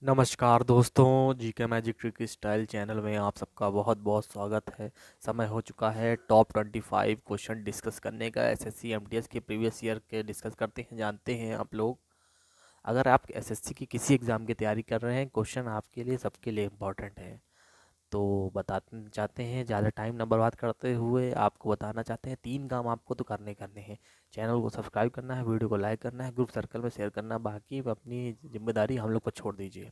नमस्कार दोस्तों, GK magic trick style channel में आप सबका बहुत बहुत स्वागत है। समय हो चुका है टॉप 25 क्वेश्चन डिस्कस करने का। एसएससी एमटीएस के प्रीवियस ईयर के डिस्कस करते हैं। जानते हैं आप लोग, अगर आप एसएससी की किसी एग्ज़ाम की तैयारी कर रहे हैं, क्वेश्चन आपके लिए सबके लिए इम्पोर्टेंट है। तो बताते चाहते हैं, ज़्यादा टाइम ना बर्बाद करते हुए आपको बताना चाहते हैं, 3 काम आपको तो करने करने हैं। चैनल को सब्सक्राइब करना है, वीडियो को लाइक करना है, ग्रुप सर्कल में शेयर करना है। बाकी अपनी जिम्मेदारी हम लोग पर छोड़ दीजिए,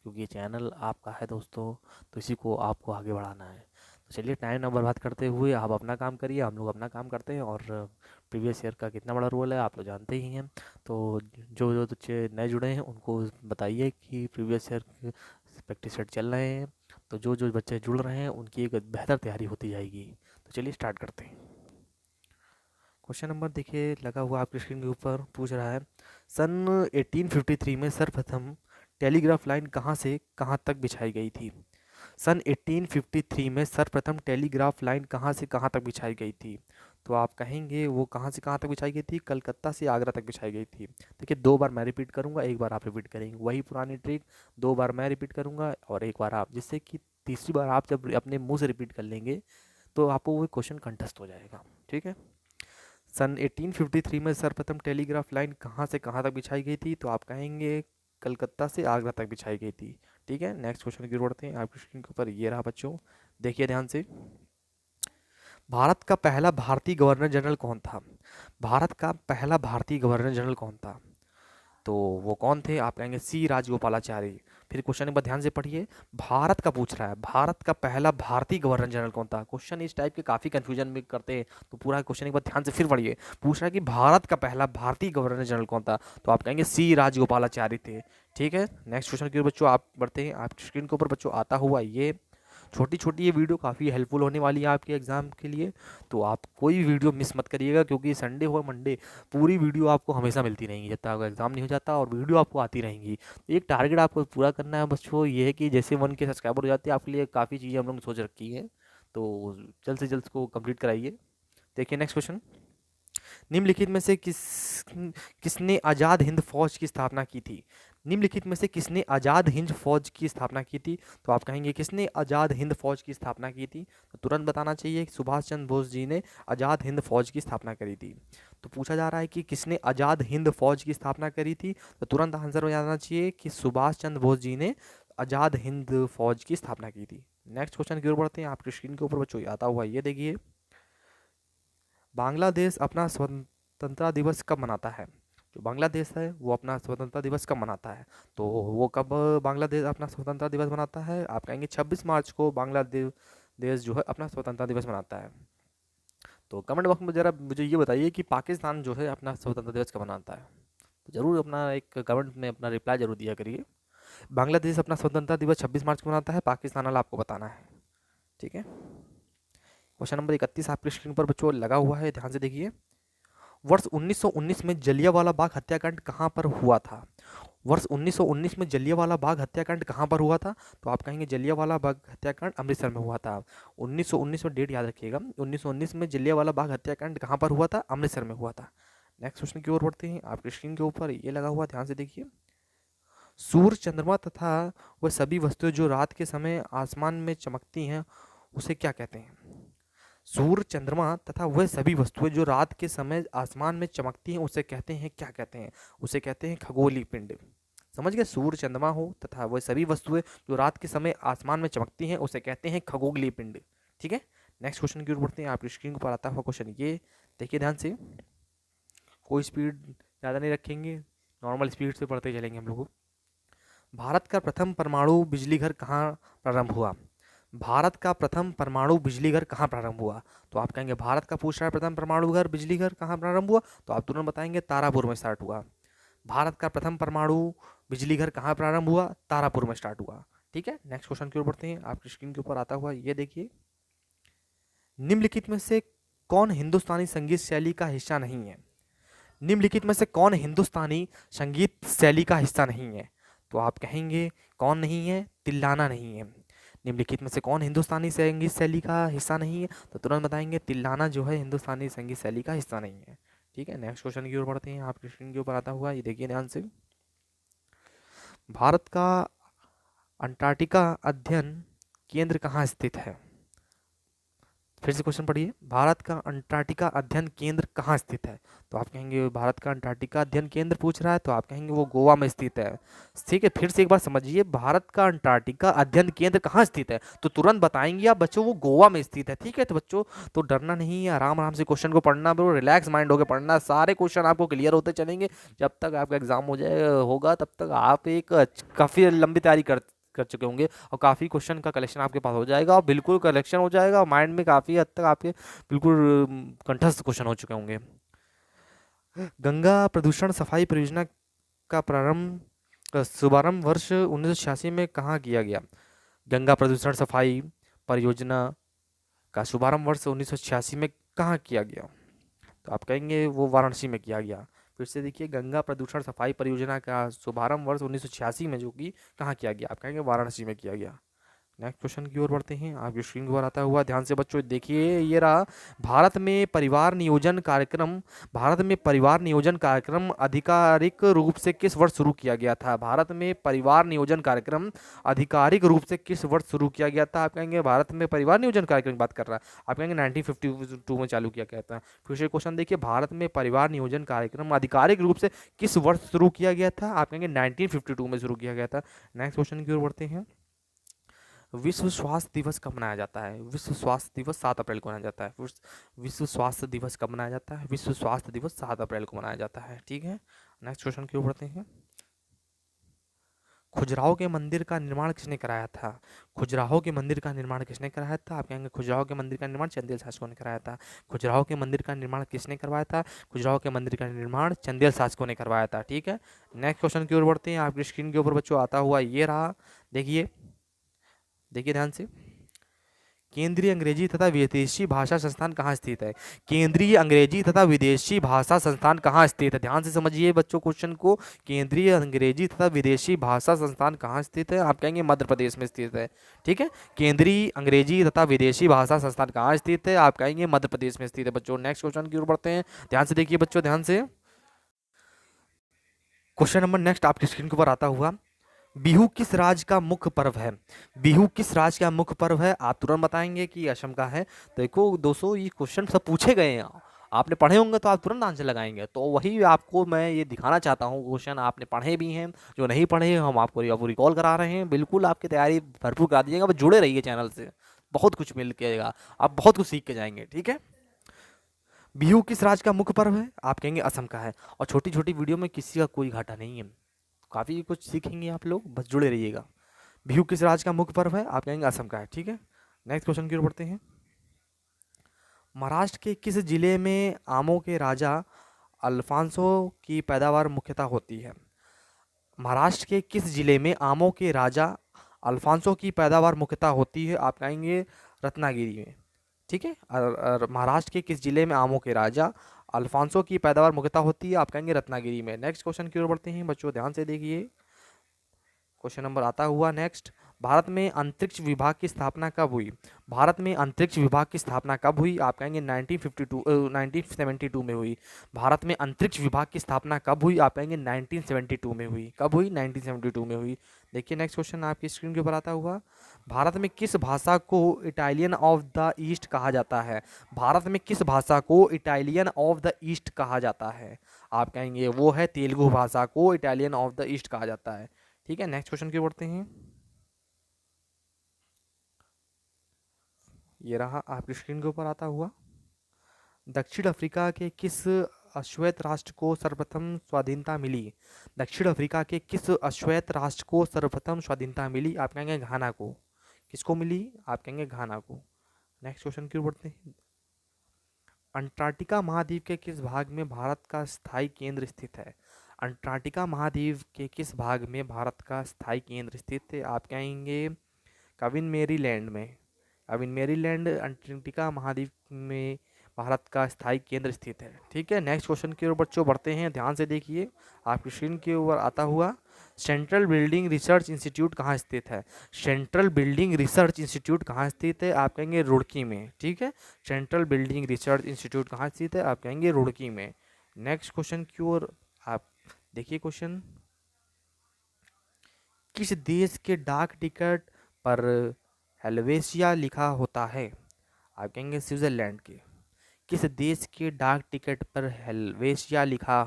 क्योंकि ये चैनल आपका है दोस्तों, तो इसी को आपको आगे बढ़ाना है। तो चलिए, टाइम ना बर्बाद करते हुए आप अपना काम करिए, हम लोग अपना काम करते हैं। और प्रीवियस ईयर का कितना बड़ा रोल है आप तो जानते ही हैं। तो जो जो बच्चे नए जुड़े हैं उनको बताइए कि प्रीवियस ईयर प्रैक्टिस सेट चल रहे हैं। तो जो जो बच्चे जुड़ रहे हैं उनकी एक बेहतर तैयारी होती जाएगी। तो चलिए स्टार्ट करते हैं। क्वेश्चन नंबर देखिए, लगा हुआ आपकी स्क्रीन के ऊपर। पूछ रहा है, सन 1853 में सर्वप्रथम टेलीग्राफ लाइन कहाँ से कहाँ तक बिछाई गई थी? सन 1853 में सर्वप्रथम टेलीग्राफ लाइन कहाँ से कहाँ तक बिछाई गई थी? तो आप कहेंगे वो कहाँ से कहाँ तक बिछाई गई थी? कलकत्ता से आगरा तक बिछाई गई थी। देखिए, 2 बार मैं रिपीट करूँगा, 1 बार आप रिपीट करेंगे। वही पुरानी ट्रिक, 2 बार मैं रिपीट करूँगा और 1 बार आप, जिससे कि तीसरी बार आप जब अपने मुंह से रिपीट कर लेंगे तो आपको वो क्वेश्चन कंठस्थ हो जाएगा। ठीक है। सन 1853 में सर्वप्रथम टेलीग्राफ लाइन कहाँ से कहाँ तक बिछाई गई थी? तो आप कहेंगे कलकत्ता से आगरा तक बिछाई गई थी। ठीक है, नेक्स्ट क्वेश्चन की ओर बढ़ते हैं। आपकी स्क्रीन के ऊपर ये रहा बच्चों, देखिए ध्यान से। भारत का पहला भारतीय गवर्नर जनरल कौन था? भारत का पहला भारतीय गवर्नर जनरल कौन था? तो वो कौन थे? आप कहेंगे सी राजगोपालाचारी। फिर क्वेश्चन एक बार ध्यान से पढ़िए, भारत का पूछ रहा है, भारत का पहला भारतीय गवर्नर जनरल कौन था? क्वेश्चन इस टाइप के काफ़ी कंफ्यूजन में करते हैं, तो पूरा क्वेश्चन एक बार ध्यान से फिर पढ़िए। पूछ रहा है कि भारत का पहला भारतीय गवर्नर जनरल कौन था? तो आप कहेंगे सी राजगोपालाचारी थे। ठीक है, नेक्स्ट क्वेश्चन की ओर बच्चों आप बढ़ते हैं। आपकी स्क्रीन के ऊपर बच्चों आता हुआ ये छोटी छोटी ये वीडियो काफ़ी हेल्पफुल होने वाली है आपके एग्ज़ाम के लिए। तो आप कोई वीडियो मिस मत करिएगा, क्योंकि संडे हो मंडे पूरी वीडियो आपको हमेशा मिलती रहेंगी जब तक आपका एग्ज़ाम नहीं हो जाता, और वीडियो आपको आती रहेंगी। एक टारगेट आपको पूरा करना है बच्चों, ये है कि जैसे 1 के सब्सक्राइबर हो जाते हैं, आपके लिए काफ़ी चीज़ें हम लोग ने सोच रखी हैं। तो जल्द से जल्द इसको कंप्लीट कराइए। देखिए नेक्स्ट क्वेश्चन, निम्नलिखित में से किसने आज़ाद हिंद फौज की स्थापना की थी? निम्नलिखित में से किसने आज़ाद हिंद फौज की स्थापना की थी? तो आप कहेंगे किसने आज़ाद हिंद फौज की स्थापना की थी? तो तुरंत बताना चाहिए कि सुभाष चंद्र बोस जी ने आज़ाद हिंद फौज की स्थापना करी थी। तो पूछा जा रहा है कि किसने आज़ाद हिंद फौज की स्थापना करी थी, तो तुरंत आंसर हो जाना चाहिए कि सुभाष चंद्र बोस जी ने आज़ाद हिंद फौज की स्थापना की थी। नेक्स्ट क्वेश्चन की ओर बढ़ते हैं। आपकी स्क्रीन के ऊपर बच्चों आता हुआ ये देखिए, बांग्लादेश अपना स्वतंत्रता दिवस कब मनाता है? जो बांग्लादेश है वो अपना स्वतंत्रता दिवस कब मनाता है? तो वो कब बांग्लादेश अपना स्वतंत्रता दिवस मनाता है? आप कहेंगे 26 मार्च को बांग्लादेश देश जो है अपना स्वतंत्रता दिवस मनाता है। तो कमेंट बॉक्स में ज़रा मुझे ये बताइए कि पाकिस्तान जो है अपना स्वतंत्रता दिवस कब मनाता है? तो ज़रूर अपना एक कमेंट में अपना रिप्लाई जरूर दिया करिए। बांग्लादेश अपना स्वतंत्रता दिवस 26 मार्च को मनाता है, पाकिस्तान वाला आपको बताना है। ठीक है, क्वेश्चन नंबर 31 आपकी स्क्रीन पर बच्चों लगा हुआ है, ध्यान से देखिए। वर्ष 1919 में जलियांवाला बाग हत्याकांड कहाँ पर हुआ था? वर्ष 1919 में जलियांवाला बाग हत्याकांड कहाँ पर हुआ था? तो आप कहेंगे जलियांवाला बाग हत्याकांड अमृतसर में हुआ था। 1919 में डेट याद रखिएगा, 1919 में जलियांवाला बाग हत्याकांड कहाँ पर हुआ था? अमृतसर में हुआ था। नेक्स्ट क्वेश्चन की ओर बढ़ते हैं। आपकी स्क्रीन के ऊपर ये लगा हुआ, ध्यान से देखिए। सूर्य, चंद्रमा तथा वह सभी वस्तुएं जो रात के समय आसमान में चमकती हैं, उसे क्या कहते हैं? सूर्य, चंद्रमा तथा वह सभी वस्तुएं जो रात के समय आसमान में चमकती हैं, उसे कहते हैं, क्या कहते हैं? उसे कहते हैं खगोलीय पिंड। समझ गए? सूर्य, चंद्रमा हो तथा वह सभी वस्तुएं जो रात के समय आसमान में चमकती हैं, उसे कहते हैं खगोलीय पिंड। ठीक है, नेक्स्ट क्वेश्चन की ओर बढ़ते हैं। आपकी स्क्रीन पर आता हुआ क्वेश्चन ये देखिए ध्यान से। कोई स्पीड ज़्यादा नहीं रखेंगे, नॉर्मल स्पीड से पढ़ते चलेंगे हम लोग। भारत का प्रथम परमाणु बिजली घर कहाँ प्रारंभ हुआ? भारत का प्रथम परमाणु बिजली घर कहाँ प्रारंभ हुआ? तो आप कहेंगे भारत का पूछ रहा है प्रथम परमाणु घर बिजली घर कहाँ प्रारंभ हुआ, तो आप तुरंत बताएंगे तारापुर में स्टार्ट हुआ। भारत का प्रथम परमाणु बिजली घर कहाँ प्रारंभ हुआ? तारापुर में स्टार्ट हुआ। ठीक है, नेक्स्ट क्वेश्चन की ओर बढ़ते हैं। आपकी स्क्रीन के ऊपर आता हुआ ये देखिए, निम्नलिखित में से कौन हिंदुस्तानी संगीत शैली का हिस्सा नहीं है? निम्नलिखित में से कौन हिंदुस्तानी संगीत शैली का हिस्सा नहीं है? तो आप कहेंगे कौन नहीं है? तिल्लाना नहीं है। निम्नलिखित में से कौन हिंदुस्तानी संगीत शैली का हिस्सा नहीं है? तो तुरंत बताएंगे तिल्लाना जो है हिंदुस्तानी संगीत शैली का हिस्सा नहीं है। ठीक है, नेक्स्ट क्वेश्चन की ओर बढ़ते हैं। आपकी स्क्रीन के ऊपर आता हुआ ये देखिए ध्यान से। भारत का अंटार्कटिका अध्ययन केंद्र कहाँ स्थित है? फिर से क्वेश्चन पढ़िए, भारत का अंटार्कटिका अध्ययन केंद्र कहाँ स्थित है? तो आप कहेंगे भारत का अंटार्कटिका अध्ययन केंद्र पूछ रहा है, तो आप कहेंगे वो गोवा में स्थित है। ठीक है, फिर से एक बार समझिए, भारत का अंटार्कटिका अध्ययन केंद्र कहाँ स्थित है, तो तुरंत बताएंगे आप बच्चों वो गोवा में स्थित है। ठीक है, तो बच्चों तो डरना नहीं है, आराम आराम से क्वेश्चन को पढ़ना, बिल्कुल रिलैक्स माइंड होकर पढ़ना, सारे क्वेश्चन आपको क्लियर होते चलेंगे। जब तक आपका एग्जाम हो जाए होगा तब तक आप एक काफ़ी लंबी तैयारी कर कर चुके होंगे और काफ़ी क्वेश्चन का कलेक्शन आपके पास हो जाएगा और बिल्कुल कलेक्शन हो जाएगा और माइंड में काफ़ी हद तक आपके बिल्कुल कंठस्थ क्वेश्चन हो चुके होंगे। गंगा प्रदूषण सफाई परियोजना का शुभारंभ वर्ष 1986 में कहाँ किया गया? गंगा प्रदूषण सफाई परियोजना का शुभारंभ वर्ष 1986 में कहाँ किया गया? तो आप कहेंगे वो वाराणसी में किया गया। फिर से देखिए, गंगा प्रदूषण सफाई परियोजना का शुभारंभ वर्ष 1986 में जो कि कहाँ किया गया? आप कहेंगे वाराणसी में किया गया। नेक्स्ट क्वेश्चन की ओर बढ़ते हैं, आपकी स्क्रीन पर आता हुआ ध्यान से बच्चों देखिए, ये रहा भारत में परिवार नियोजन कार्यक्रम आधिकारिक रूप से किस वर्ष शुरू किया गया था? भारत में परिवार नियोजन कार्यक्रम आधिकारिक रूप से किस वर्ष शुरू किया गया था? आप कहेंगे भारत में परिवार नियोजन कार्यक्रम की बात कर रहा है, आप कहेंगे 1952 में चालू किया गया था। फिर से क्वेश्चन देखिए, भारत में परिवार नियोजन कार्यक्रम आधिकारिक रूप से किस वर्ष शुरू किया गया था? आप कहेंगे 1952 में शुरू किया गया था। नेक्स्ट क्वेश्चन की ओर बढ़ते हैं, विश्व स्वास्थ्य दिवस कब मनाया जाता है? विश्व स्वास्थ्य दिवस 7 अप्रैल को मनाया जाता है। विश्व स्वास्थ्य दिवस कब मनाया जाता है? विश्व स्वास्थ्य दिवस 7 अप्रैल को मनाया जाता है। ठीक है, नेक्स्ट क्वेश्चन की ओर बढ़ते हैं, खजुराहो के मंदिर का निर्माण किसने कराया था? खजुराहो के मंदिर का निर्माण किसने कराया था? आप कहेंगे खजुराहो के मंदिर का निर्माण चंदेल शासकों ने कराया था। खजुराहो के मंदिर का निर्माण किसने करवाया था? खजुराहो के मंदिर का निर्माण चंदेल शासकों ने करवाया था। ठीक है, नेक्स्ट क्वेश्चन की ओर बढ़ते हैं, आपकी स्क्रीन के ऊपर बच्चों आता हुआ ये रहा, देखिए देखिए ध्यान से, केंद्रीय अंग्रेजी तथा विदेशी भाषा संस्थान कहाँ स्थित है? केंद्रीय अंग्रेजी तथा विदेशी भाषा संस्थान कहाँ स्थित है? ध्यान से समझिए बच्चों क्वेश्चन को, केंद्रीय अंग्रेजी तथा विदेशी भाषा संस्थान कहाँ स्थित है? आप कहेंगे मध्य प्रदेश में स्थित है। ठीक है, केंद्रीय अंग्रेजी तथा विदेशी भाषा संस्थान कहाँ स्थित है? आप कहेंगे मध्य प्रदेश में स्थित है। बच्चों नेक्स्ट क्वेश्चन की ओर बढ़ते हैं, ध्यान से देखिए बच्चों, ध्यान से, क्वेश्चन नंबर नेक्स्ट आपकी स्क्रीन के ऊपर आता हुआ, बिहू किस राज्य का मुख्य पर्व है? बिहू किस राज्य का मुख्य पर्व है? आप तुरंत बताएंगे कि असम का है। तो देखो दोस्तों, ये क्वेश्चन सब पूछे गए हैं, आपने पढ़े होंगे तो आप तुरंत आंसर लगाएंगे, तो वही आपको मैं ये दिखाना चाहता हूँ, क्वेश्चन आपने पढ़े भी हैं, जो नहीं पढ़े हम आपको रिकॉल करा रहे हैं, बिल्कुल आपकी तैयारी भरपूर करा दीजिएगा, बस जुड़े रहिए चैनल से, बहुत कुछ मिल केगा, आप बहुत कुछ सीख के जाएंगे। ठीक है, बिहू किस राज्य का मुख्य पर्व है? आप कहेंगे असम का है, और छोटी छोटी वीडियो में किसी का कोई घाटा नहीं है, काफ़ी कुछ सीखेंगे आप लोग, बस जुड़े रहिएगा। बिहू किस राज्य का मुख्य पर्व है? आप कहेंगे असम का है। ठीक है, नेक्स्ट क्वेश्चन की ओर बढ़ते हैं, महाराष्ट्र के किस जिले में आमों के राजा अल्फांसो की पैदावार मुख्यतः होती है? महाराष्ट्र के किस जिले में आमों के राजा अल्फांसो की पैदावार मुख्यतः होती है? आप कहेंगे रत्नागिरी में। ठीक है, और महाराष्ट्र के किस जिले में आमों के राजा अल्फांसो की पैदावार मुख्यतः होती है? आप कहेंगे रत्नागिरी में। नेक्स्ट क्वेश्चन की ओर बढ़ते हैं बच्चों, ध्यान से देखिए, क्वेश्चन नंबर आता हुआ नेक्स्ट, भारत में अंतरिक्ष विभाग की स्थापना कब हुई? भारत में अंतरिक्ष विभाग की स्थापना कब हुई? आप कहेंगे 1972 में हुई। भारत में अंतरिक्ष विभाग की स्थापना कब हुई? आप कहेंगे 1972 में हुई। कब हुई? 1972 में हुई। देखिए नेक्स्ट क्वेश्चन आपकी स्क्रीन के ऊपर आता हुआ, भारत में किस भाषा को इटालियन ऑफ द ईस्ट कहा जाता है? भारत में किस भाषा को इटालियन ऑफ द ईस्ट कहा जाता है? आप कहेंगे वो है तेलुगु भाषा को इटालियन ऑफ द ईस्ट कहा जाता है। ठीक है, नेक्स्ट क्वेश्चन की बढ़ते हैं, ये रहा आपकी स्क्रीन के ऊपर आता हुआ, दक्षिण अफ्रीका के किस अश्वेत राष्ट्र को सर्वप्रथम स्वाधीनता मिली? दक्षिण अफ्रीका के किस अश्वेत राष्ट्र को सर्वप्रथम स्वाधीनता मिली? आप कहेंगे घाना को। किसको मिली? आप कहेंगे घाना को। नेक्स्ट क्वेश्चन की ओर बढ़ते हैं, अंटार्कटिका महाद्वीप के किस भाग में भारत का स्थायी केंद्र स्थित है? अंटार्कटिका महाद्वीप के किस भाग में भारत का स्थायी केंद्र स्थित है? आप कहेंगे कविन मेरीलैंड में। कविन मेरीलैंड अंटार्कटिका महाद्वीप में भारत का स्थायी केंद्र स्थित है। ठीक है, नेक्स्ट क्वेश्चन की ओर बच्चों बढ़ते हैं, ध्यान से देखिए, आपकी स्क्रीन के ऊपर आता हुआ, सेंट्रल बिल्डिंग रिसर्च इंस्टीट्यूट कहाँ स्थित है? सेंट्रल बिल्डिंग रिसर्च इंस्टीट्यूट कहाँ स्थित है? आप कहेंगे रुड़की में। ठीक है, सेंट्रल बिल्डिंग रिसर्च इंस्टीट्यूट कहाँ स्थित है? आप कहेंगे रुड़की में। नेक्स्ट क्वेश्चन की ओर आप देखिए, क्वेश्चन, किस देश के डाक टिकट पर हेलवेशिया लिखा होता है? आप कहेंगे स्विट्जरलैंड के। किस देश के डाक टिकट पर हेलवेशिया लिखा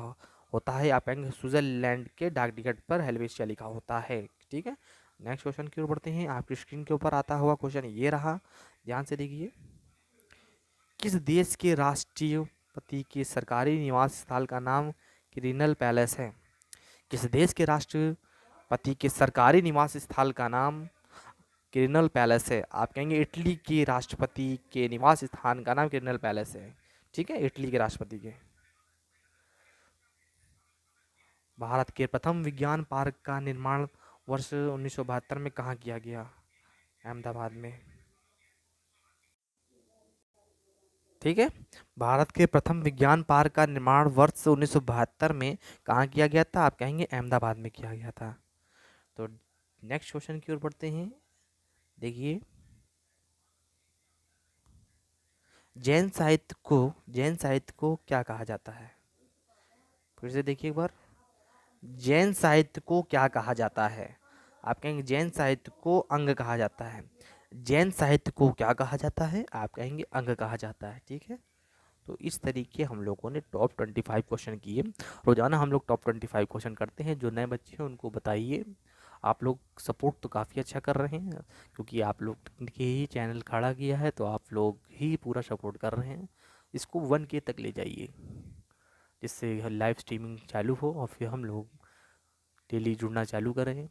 होता है? आप कहेंगे स्विट्जरलैंड के डाक टिकट पर हेलवेशिया लिखा होता है। ठीक है, नेक्स्ट क्वेश्चन की ओर बढ़ते हैं। आपकी स्क्रीन के ऊपर आता हुआ क्वेश्चन ये रहा, ध्यान से देखिए। किस देश के राष्ट्रपति के सरकारी निवास स्थल का नाम क्रिनल पैलेस है? किस देश के राष्ट्रपति के सरकारी निवास स्थल का नाम क्रिनल पैलेस है? आप कहेंगे इटली के राष्ट्रपति के निवास स्थान का नाम क्रिनल पैलेस है। ठीक है, इटली के राष्ट्रपति के। भारत के प्रथम विज्ञान पार्क का निर्माण वर्ष 1972 में कहाँ किया गया? अहमदाबाद में। ठीक है, भारत के प्रथम विज्ञान पार्क का निर्माण वर्ष 1972 में कहाँ किया गया था? आप कहेंगे अहमदाबाद में किया गया था। तो नेक्स्ट क्वेश्चन की ओर बढ़ते हैं। देखिए, जैन साहित्य को क्या कहा जाता है? फिर से देखिए एक बार। जैन साहित्य को क्या कहा जाता है? आप कहेंगे जैन साहित्य को अंग कहा जाता है। जैन साहित्य को क्या कहा जाता है? आप कहेंगे अंग कहा जाता है। ठीक है, तो इस तरीके हम लोगों ने टॉप 25 क्वेश्चन किए। रोजाना हम लोग टॉप 25 क्वेश्चन करते हैं। जो नए बच्चे हैं उनको बताइए। आप लोग सपोर्ट तो काफ़ी अच्छा कर रहे हैं, क्योंकि आप लोग के ही चैनल खड़ा किया है, तो आप लोग ही पूरा सपोर्ट कर रहे हैं। इसको 1K तक ले जाइए, जिससे लाइव स्ट्रीमिंग चालू हो और फिर हम लोग डेली जुड़ना चालू करें,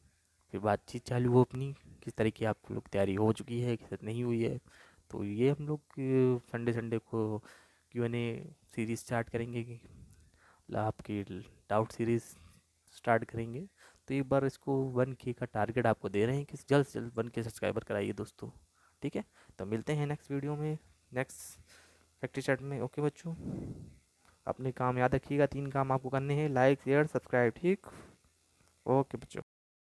फिर बातचीत चालू हो अपनी, किस तरह की आप लोग तैयारी हो चुकी है, किस नहीं हुई है। तो ये हम लोग संडे संडे को Q&A सीरीज स्टार्ट करेंगे, कि आपकी डाउट सीरीज स्टार्ट करेंगे। तो एक बार इसको 1K का टारगेट आपको दे रहे हैं कि जल्द से जल्द 1K सब्सक्राइबर कराइए दोस्तों। ठीक है, तो मिलते हैं नेक्स्ट वीडियो में, नेक्स्ट फैक्ट्री चैट में। ओके बच्चों, अपने काम याद रखिएगा। 3 काम आपको करने हैं, लाइक शेयर सब्सक्राइब। ठीक, ओके बच्चों।